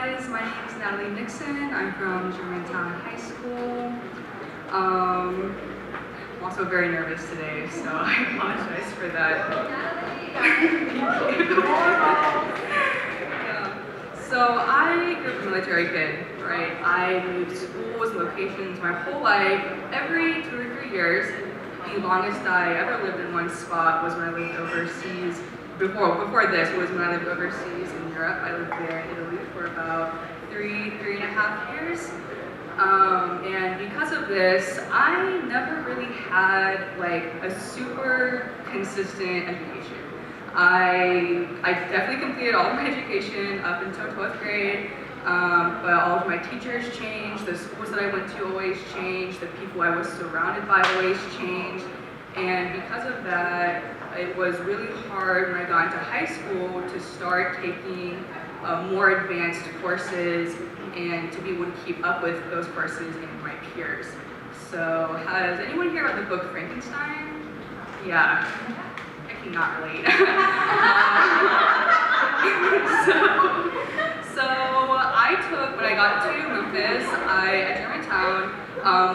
guys, my name is Natalie Nixon. I'm from Germantown High School. I'm also very nervous today, so I apologize for that. So I grew up a military kid, right? I moved schools, locations my whole life. Every 2 or 3 years, the longest I ever lived in one spot was when I lived overseas. Before this was when I lived overseas in Europe. I lived there in Italy for about 3.5 years. And because of this, I never really had like a super consistent education. I definitely completed all of my education up until 12th grade, but all of my teachers changed, the schools that I went to always changed, the people I was surrounded by always changed, and because of that, it was really hard when I got into high school to start taking more advanced courses and to be able to keep up with those courses and my peers. So has anyone here read the book Frankenstein? Yeah, I cannot relate. so I took, when I got to Memphis, at Germantown,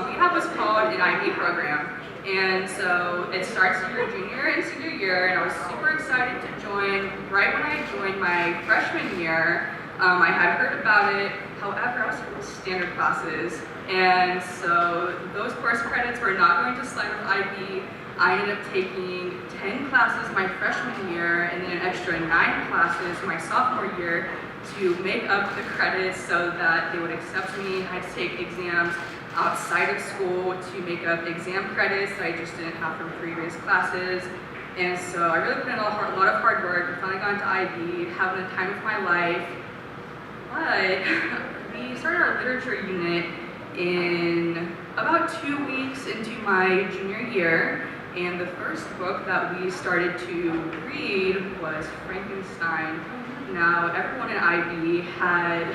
we have what's called an IB program. And so it starts your junior and senior year, and I was super excited to join. Right when I joined my freshman year, I had heard about it. However, I was taking standard classes, and so those course credits were not going to slide with IB. I ended up taking 10 classes my freshman year, and then an extra 9 classes my sophomore year to make up the credits so that they would accept me. I had to take exams outside of school to make up exam credits that I just didn't have from previous classes. And so I really put in a lot of hard work. I finally got into IB, having the time of my life. But we started our literature unit in about 2 weeks into my junior year. And the first book that we started to read was Frankenstein. Now, everyone in IB had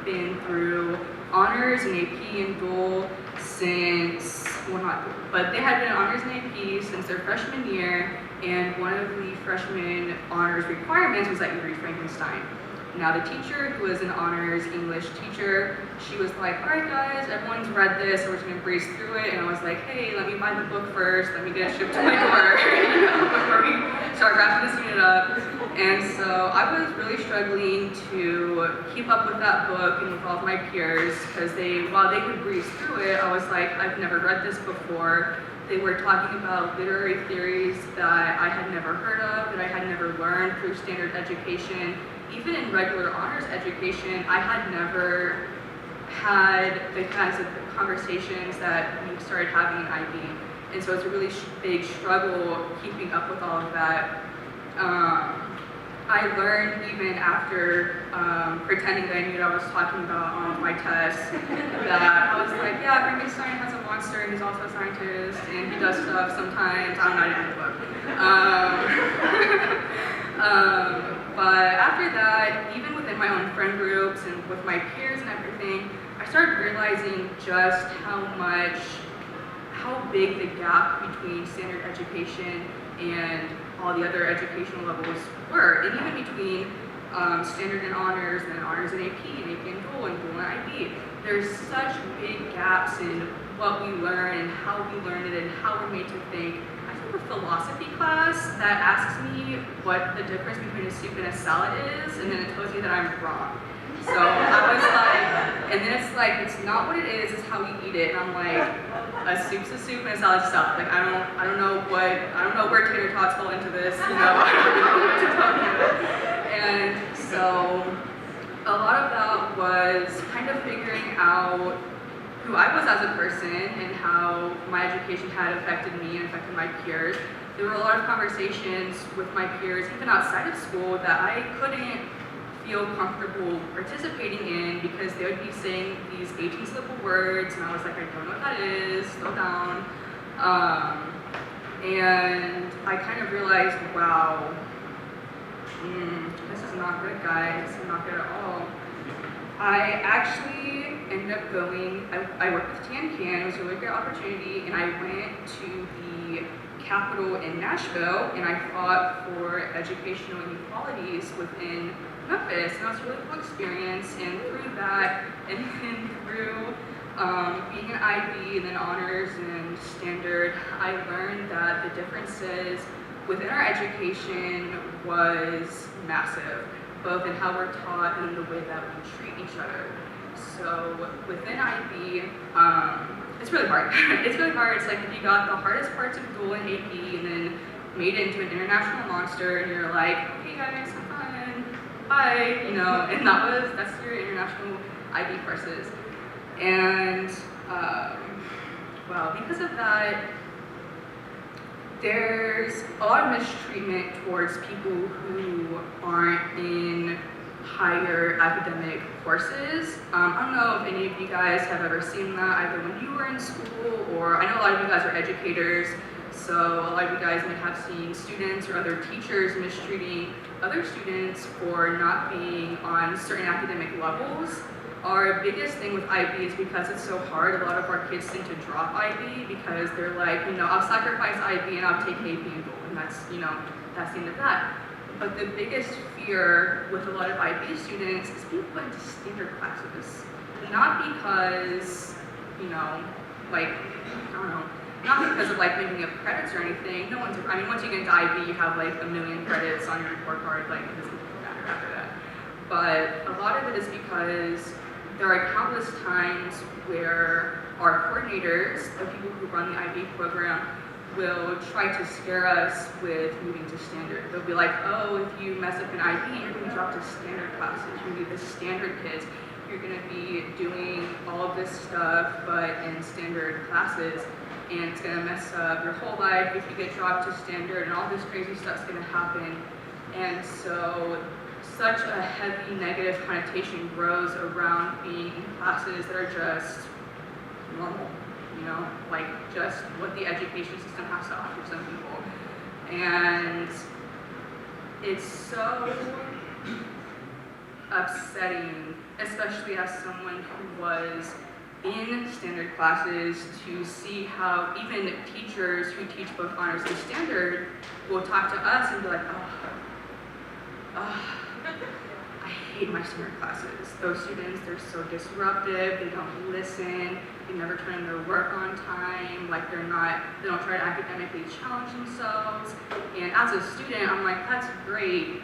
been through honors and AP and dual since, well not, but they had been in honors and AP since their freshman year, and one of the freshman honors requirements was that you read Frankenstein. Now the teacher, who was an honors English teacher, she was like, all right guys, everyone's read this, so we're just gonna breeze through it, and I was like, hey, let me buy the book first, let me get it shipped to my door, before we start wrapping this unit up. And so I was really struggling to keep up with that book and with all of my peers, because while they could breeze through it, I was like, I've never read this before. They were talking about literary theories that I had never heard of, that I had never learned through standard education. Even in regular honors education, I had never had the kinds of conversations that we started having in IB. And so it's a really big struggle keeping up with all of that. I learned even after pretending that I knew what I was talking about on my tests, that I was like, yeah, Frankenstein has a monster, and he's also a scientist, and he does stuff sometimes. I don't know, I didn't read the book. But after that, even within my own friend groups and with my peers and everything, I started realizing just how big the gap between standard education and all the other educational levels were, and even between standard and honors and AP and AP and dual and IB. There's such big gaps in what we learn and how we learn it and how we're made to think. I took a philosophy class that asks me what the difference between a soup and a salad is, and then it tells you that I'm wrong. So I was like, and then it's like, it's not what it is, it's how we eat it. And I'm like, a soup's a soup and a salad's a salad. Like I don't know where tater tots fall into this, you know, I don't know what to talk about. And so a lot of that was kind of figuring out who I was as a person and how my education had affected me and affected my peers. There were a lot of conversations with my peers, even outside of school, that I couldn't feel comfortable participating in because they would be saying these 18-syllable words, and I was like, I don't know what that is, slow down. And I kind of realized, wow, this is not good, guys. This is not good at all. I actually ended up going, I worked with Can. It was a really great opportunity, and I went to the capital in Nashville, and I fought for educational inequalities within Memphis, and that was a really cool experience. And through that, and then through being an IB and then honors and standard, I learned that the differences within our education was massive, both in how we're taught and the way that we treat each other. So within IB, it's really hard. It's really hard. It's like if you got the hardest parts of dual and AP and then made it into an international monster, and you're like, okay guys, have fun, bye, you know, and that's your international IB courses. And well, because of that, there's a lot of mistreatment towards people who aren't in higher academic courses. I don't know if any of you guys have ever seen that either when you were in school, or I know a lot of you guys are educators, so a lot of you guys may have seen students or other teachers mistreating other students for not being on certain academic levels. Our biggest thing with IB is because it's so hard, a lot of our kids tend to drop IB because they're like, you know, I'll sacrifice IB and I'll take AP and dual, and that's, you know, that's the end of that. But the biggest fear with a lot of IB students is being put into standard classes. Not because, you know, like, I don't know, not because of like making up credits or anything. No one's, I mean, once you get into IB, you have like 1 million credits on your report card, like it doesn't matter after that. But a lot of it is because there are countless times where our coordinators, the people who run the IB program, will try to scare us with moving to standard. They'll be like, oh, if you mess up in IB, you're going to drop to standard classes. You're going to be the standard kids. You're going to be doing all of this stuff, but in standard classes, and it's going to mess up your whole life if you get dropped to standard, and all this crazy stuff's going to happen. And so such a heavy negative connotation grows around being in classes that are just normal, you know, like just what the education system has to offer some people. And it's so upsetting, especially as someone who was in standard classes, to see how even teachers who teach both honors and standard will talk to us and be like, I hate my standard classes. Those students, they're so disruptive, they don't listen, they never turn in their work on time, like they don't try to academically challenge themselves. And as a student, I'm like, that's great.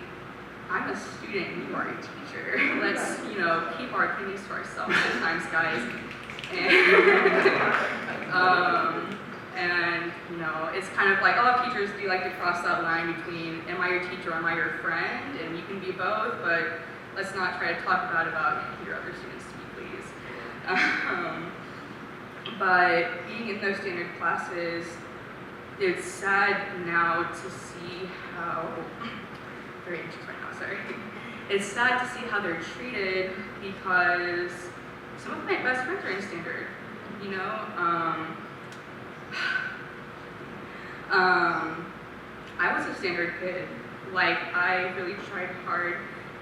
I'm a student, you are a teacher. Let's, you know, keep our opinions to ourselves sometimes, guys. And you know, it's kind of like a lot of teachers do like to cross that line between am I your teacher or am I your friend, and you can be both, but let's not try to talk bad about your other students to me, please. But being in those standard classes, it's sad now to see how, very anxious right now, sorry. It's sad to see how they're treated because some of my best friends are in standard, you know? I was a standard kid. Like, I really tried hard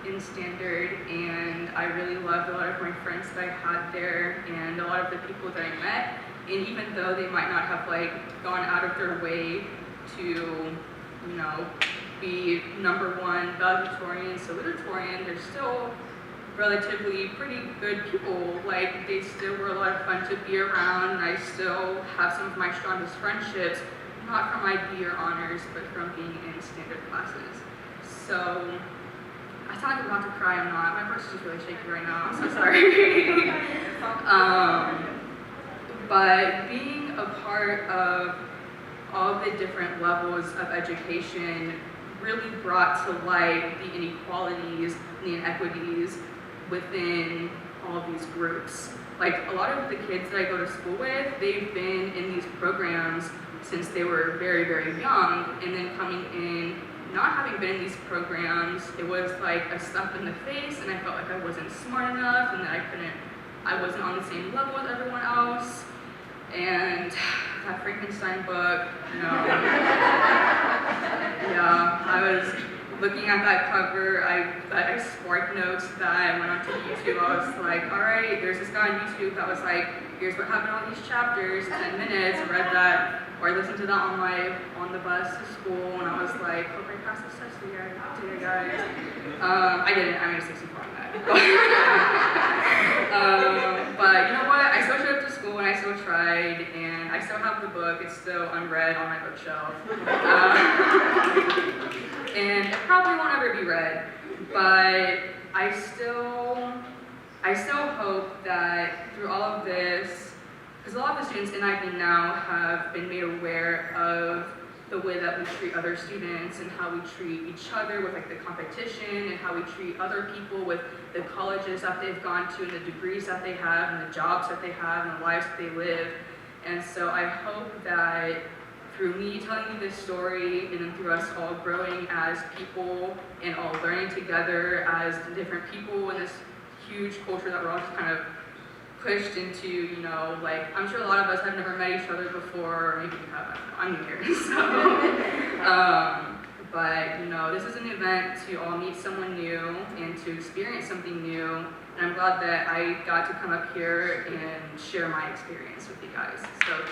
in standard, and I really loved a lot of my friends that I had there and a lot of the people that I met. And even though they might not have like gone out of their way to, you know, be #1 valedictorian, salutatorian, they're still relatively pretty good people. Like, they still were a lot of fun to be around, and I still have some of my strongest friendships, not from IB or honors, but from being in standard classes. So, I sound like I'm about to cry, I'm not. My voice is just really shaky right now, I'm so sorry. But being a part of all the different levels of education really brought to light the inequalities and the inequities within all of these groups. Like, a lot of the kids that I go to school with, they've been in these programs since they were very, very young, and then coming in, not having been in these programs, it was like a slap in the face, and I felt like I wasn't smart enough, and that I wasn't on the same level as everyone else. And that Frankenstein book, you know, yeah, I was looking at that cover, I spark notes that I went onto YouTube. I was like, all right, there's this guy on YouTube that was like, here's what happened in all these chapters, 10 minutes, I read that or I listened to that on the bus to school, and I was like, hope I pass this test today, guys. I didn't. I made a 64 on that. But you know what? I still showed up to school, and I still tried, and I still have the book. It's still unread on my bookshelf. And it probably won't ever be read, but I still hope that through all of this, because a lot of the students in IB now have been made aware of the way that we treat other students and how we treat each other with like the competition and how we treat other people with the colleges that they've gone to and the degrees that they have and the jobs that they have and the lives that they live. And so I hope that through me telling you this story and then through us all growing as people and all learning together as different people in this huge culture that we're all just kind of pushed into, you know, like, I'm sure a lot of us have never met each other before, or maybe we have, I don't know, I'm new here, so. But, you know, this is an event to all meet someone new and to experience something new, and I'm glad that I got to come up here and share my experience with you guys, so.